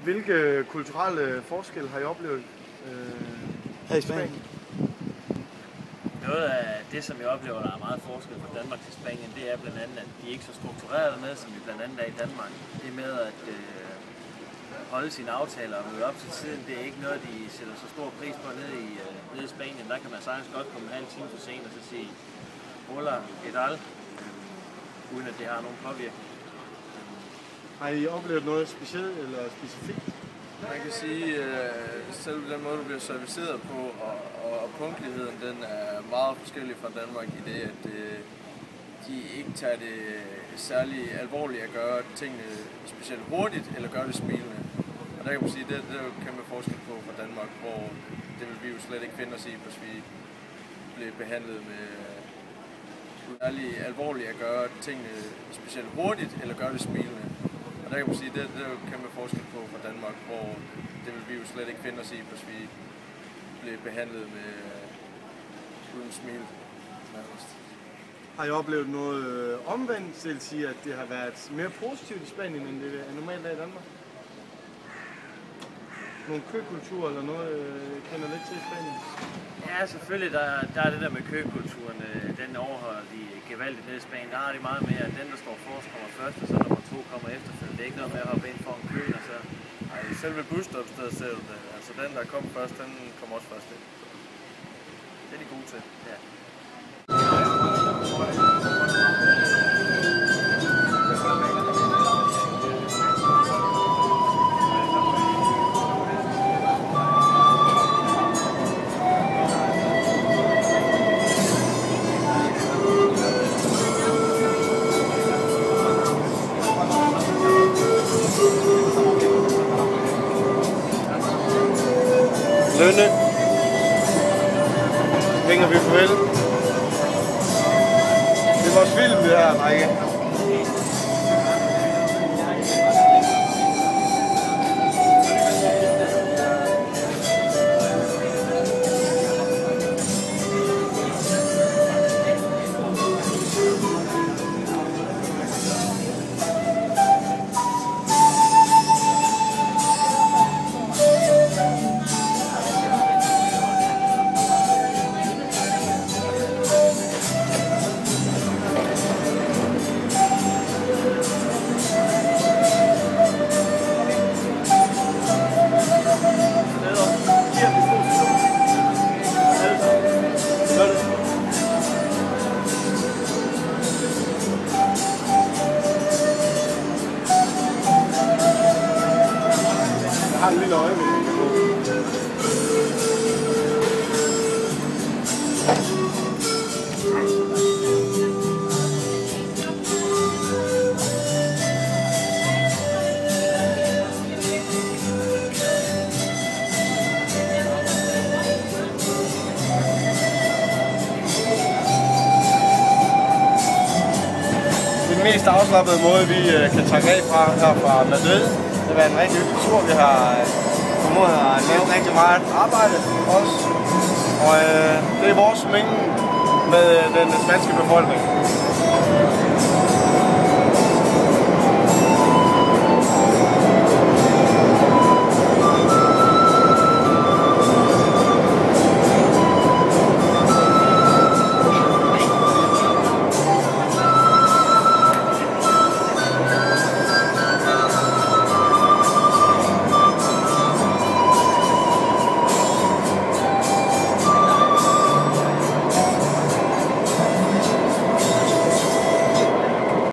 Hvilke kulturelle forskelle har I oplevet her i Spanien? Noget af det, som jeg oplever, der er meget forskel fra Danmark til Spanien, det er blandt andet, at de ikke er så strukturerede med, som vi blandt andet er i Danmark. Det med at holde sine aftaler og møde op til tiden, det er ikke noget, de sætter så stor pris på nede i Spanien. Der kan man sagtens godt komme en halv time for sent og så sige hola, ¿qué tal? Uden at det har nogen påvirkning. Har I oplevet noget specielt eller specifikt? Man kan sige, at selv den måde, du bliver serviceret på, og punktligheden, den er meget forskellig fra Danmark i det, at de ikke tager det særlig alvorligt at gøre tingene specielt hurtigt, eller gøre det smilende. Og der kan man sige, at det er jo kæmpe forskel på fra Danmark, hvor det vil vi jo slet ikke finde os i, hvis vi bliver behandlet med særlig alvorligt at gøre tingene specielt hurtigt, eller gøre det smilende. Og der kan man sige, at det er jo kæmpe forskel på fra Danmark, hvor det vil vi jo slet ikke finde os i, hvis vi bliver behandlet med uden smil. Har I oplevet noget omvendt, det vil sige, at det har været mere positivt i Spanien, end det er normalt i Danmark? Nogle køkultur eller noget, kender lidt til i Spanien? Ja, selvfølgelig. Der er det der med køkulturen. Den overholder de gevaldigt nede i Spanien. Der har de meget mere, at den, der står forrest, kommer først, og så nummer 2 kommer efterfølgende. Det er ikke noget med at hoppe ind for en kø, og så... Ej, selve busstopstedet ser du det. Altså den, der kommer først, den kommer også først ind. Det er de gode til. Ja. Lønne. Ringer vi farvel. Det er vores film, det her, drenge. Jeg har en lille øje med. Den mest afslappede måde, vi kan trække af fra her fra Madrid. Det har været en rigtig hyggelig tur. Vi har formået at lave rigtig meget arbejde også. Og det er vores mening med den spanske befolkning.